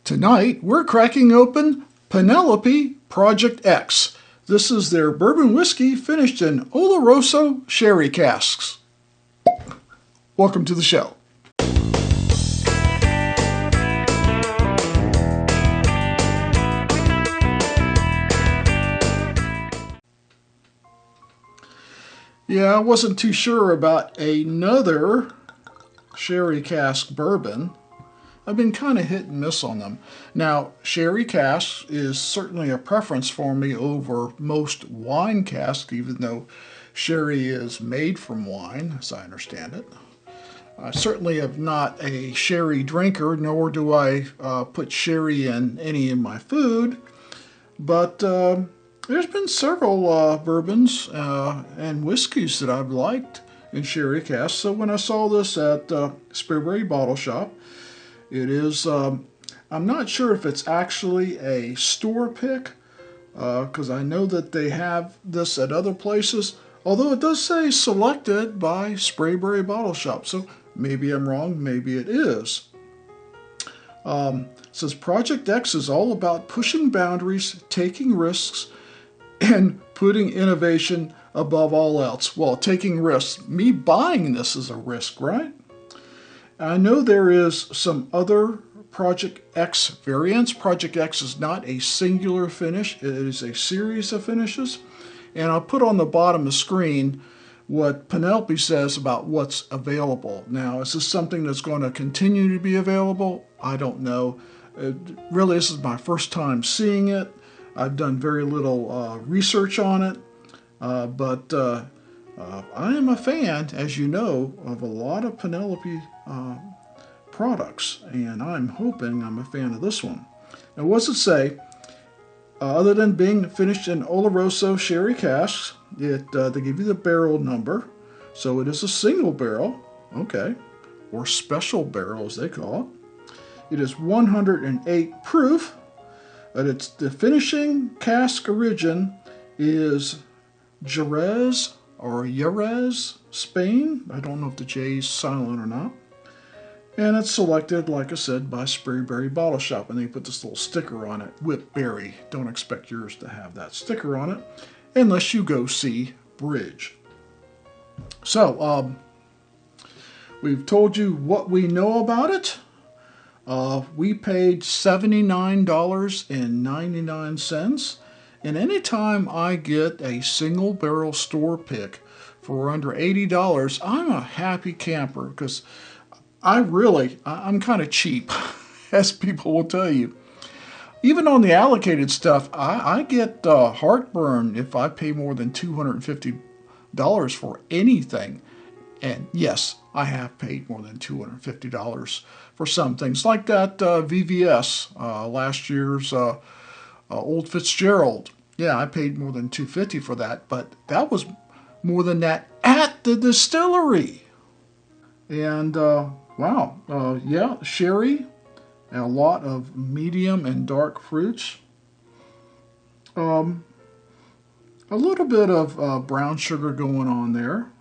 Tonight, we're cracking open Penelope Project X. This is their bourbon whiskey finished in Oloroso sherry casks. Welcome to the show. Yeah, I wasn't too sure about another sherry cask bourbon. I've been kind of hit and miss on them. Now, sherry cask is certainly a preference for me over most wine casks, even though sherry is made from wine, as I understand it. I certainly am not a sherry drinker, nor do I put sherry in any of my food. But there's been several bourbons and whiskeys that I've liked in sherry casks. So when I saw this at Sprayberry Bottle Shop, it is, I'm not sure if it's actually a store pick, because I know that they have this at other places, although it does say selected by Sprayberry Bottle Shop, so maybe I'm wrong, maybe it is. It says Project X is all about pushing boundaries, taking risks, and putting innovation above all else. Well, taking risks, me buying this is a risk, right? I know there is some other Project X variants. Project X is not a singular finish. It is a series of finishes. And I'll put on the bottom of the screen what Penelope says about what's available. Now, is this something that's going to continue to be available? I don't know. Really, this is my first time seeing it. I've done very little research on it. But I am a fan, as you know, of a lot of Penelope products, and I'm hoping I'm a fan of this one. Now, what does it say? Other than being finished in Oloroso sherry casks, they give you the barrel number, so it is a single barrel, okay, or special barrel as they call it. It is 108 proof, but it's the finishing cask origin is Jerez or Jerez, Spain. I don't know if the J is silent or not. And it's selected, like I said, by Sprayberry Bottle Shop. And they put this little sticker on it, Whipberry. Don't expect yours to have that sticker on it unless you go see Bridge. So, we've told you what we know about it. We paid $79.99. And anytime I get a single barrel store pick for under $80, I'm a happy camper, because I'm kind of cheap, as people will tell you. Even on the allocated stuff, I get heartburn if I pay more than $250 for anything. And yes, I have paid more than $250 for some things, like that VVS, last year's Old Fitzgerald. Yeah, I paid more than $250 for that, but that was more than that at the distillery. And wow, yeah, sherry, and a lot of medium and dark fruits. A little bit of brown sugar going on there.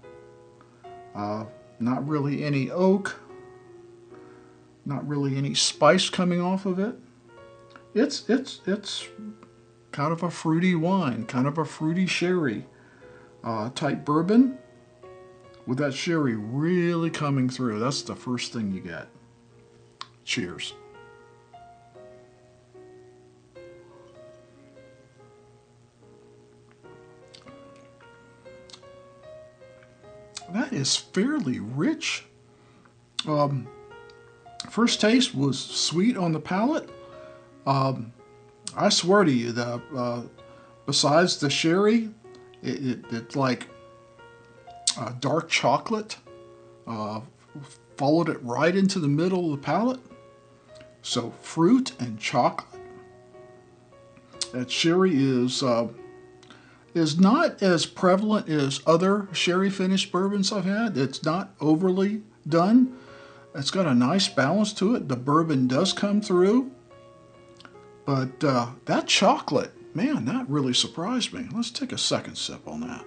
Not really any oak. Not really any spice coming off of it. It's kind of a fruity wine, kind of a fruity sherry type bourbon, with that sherry really coming through. That's the first thing you get. Cheers. That is fairly rich. First taste was sweet on the palate. I swear to you, besides the sherry, it's like dark chocolate. Followed it right into the middle of the palate. So fruit and chocolate. That sherry is not as prevalent as other sherry finished bourbons I've had. It's not overly done. It's got a nice balance to it. The bourbon does come through. But that chocolate, man, that really surprised me. Let's take a second sip on that.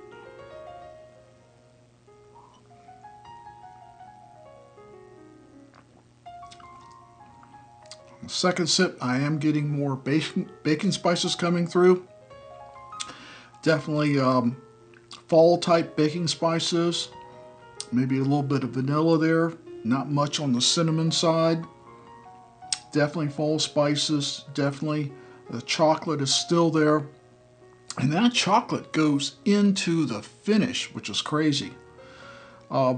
Second sip, I am getting more baking spices coming through. Definitely fall type baking spices. Maybe a little bit of vanilla there. Not much on the cinnamon side. Definitely fall spices. Definitely the chocolate is still there. And that chocolate goes into the finish, which is crazy. A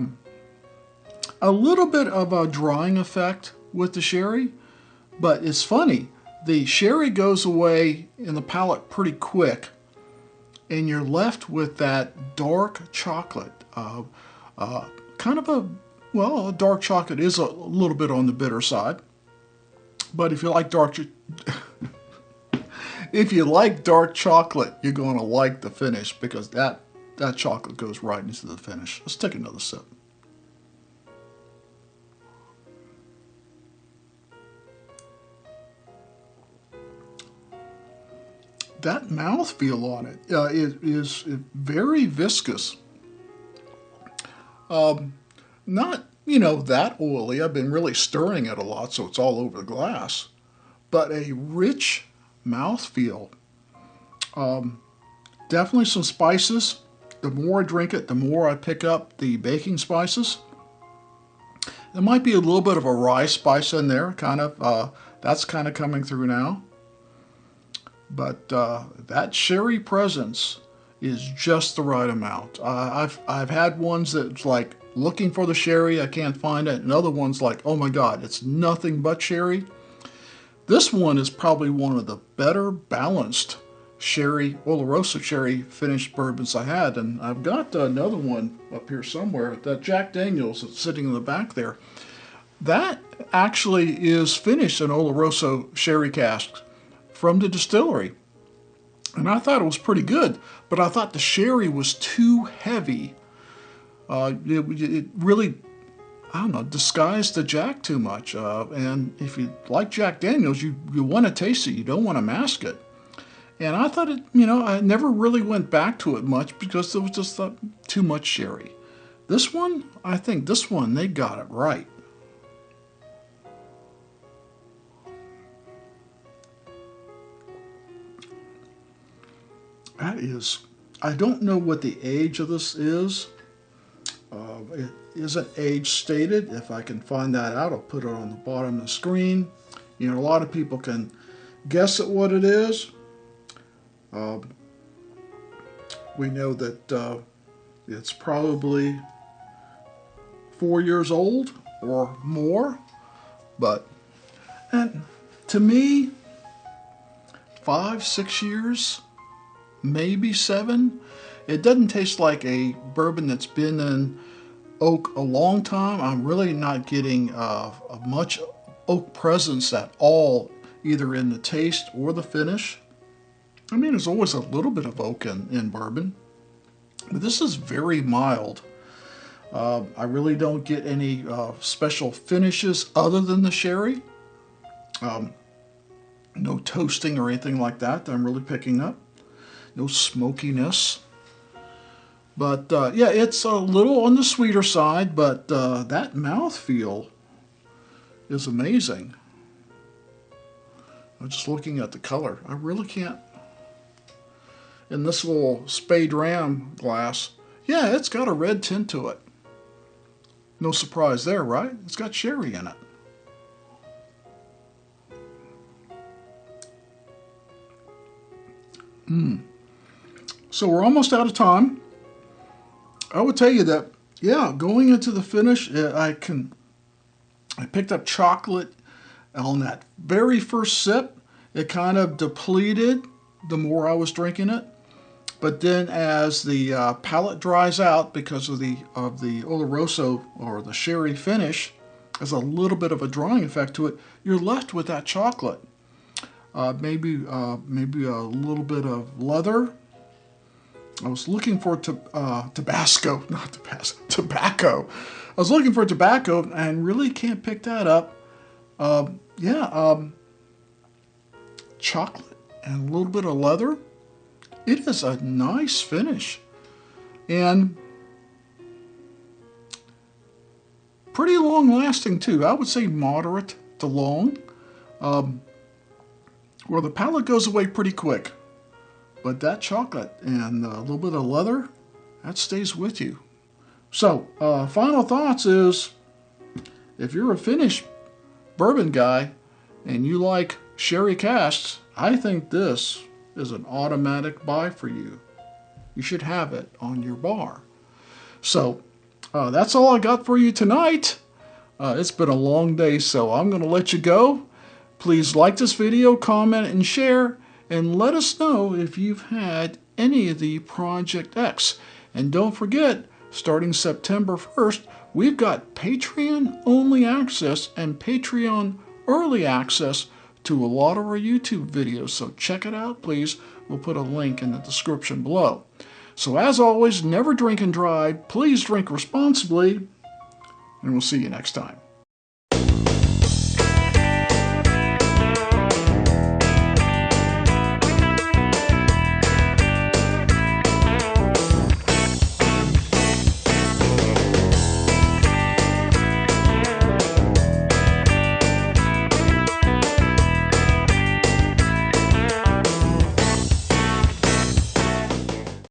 little bit of a drying effect with the sherry, but it's funny. The sherry goes away in the palate pretty quick, and you're left with that dark chocolate. Kind of a dark chocolate is a little bit on the bitter side, but if you like if you like dark chocolate, you're going to like the finish, because that chocolate goes right into the finish. Let's take another sip. That mouthfeel on it is very viscous. Not, that oily. I've been really stirring it a lot, so it's all over the glass. But a rich mouthfeel. Definitely some spices. The more I drink it, the more I pick up the baking spices. There might be a little bit of a rye spice in there, that's kind of coming through now. But that sherry presence is just the right amount. I've had ones that's like looking for the sherry, I can't find it, and other ones like, oh my God, it's nothing but sherry. This one is probably one of the better balanced Oloroso sherry finished bourbons I had, and I've got another one up here somewhere, that Jack Daniel's that's sitting in the back there. That actually is finished in Oloroso sherry casks from the distillery. And I thought it was pretty good, but I thought the sherry was too heavy. It really, I don't know, disguised the Jack too much. And if you like Jack Daniel's, you want to taste it. You don't want to mask it. And I thought I never really went back to it much because there was just too much sherry. This one, I think they got it right. That is, I don't know what the age of this is. It isn't age stated. If I can find that out, I'll put it on the bottom of the screen. A lot of people can guess at what it is. We know that it's probably 4 years old or more, and to me, 5, 6 years, maybe 7. It doesn't taste like a bourbon that's been in oak a long time. I'm really not getting much oak presence at all, either in the taste or the finish. I mean, there's always a little bit of oak in bourbon, but this is very mild. I really don't get any special finishes other than the sherry. No toasting or anything like that I'm really picking up. No smokiness. But yeah, it's a little on the sweeter side, but that mouthfeel is amazing. I'm just looking at the color. I really can't. In this little Spade Ram glass, yeah, it's got a red tint to it. No surprise there, right? It's got sherry in it. So we're almost out of time. I would tell you that, yeah, going into the finish, I picked up chocolate on that very first sip. It kind of depleted the more I was drinking it. But then as the palate dries out because of the Oloroso or the sherry finish, there's a little bit of a drying effect to it. You're left with that chocolate. Maybe a little bit of leather. I was looking for Tabasco, not Tabasco, tobacco. I was looking for tobacco and really can't pick that up. Chocolate and a little bit of leather. It is a nice finish and pretty long lasting too. I would say moderate to long. Well, the palate goes away pretty quick, but that chocolate and a little bit of leather, that stays with you. So, final thoughts is, if you're a Finnish bourbon guy and you like sherry casks, I think this is an automatic buy for you. You should have it on your bar. So, that's all I got for you tonight. It's been a long day, so I'm going to let you go. Please like this video, comment, and share, and let us know if you've had any of the Project X. And don't forget, starting September 1st, we've got Patreon-only access and Patreon early access to a lot of our YouTube videos. So check it out, please. We'll put a link in the description below. So as always, never drink and drive. Please drink responsibly, and we'll see you next time.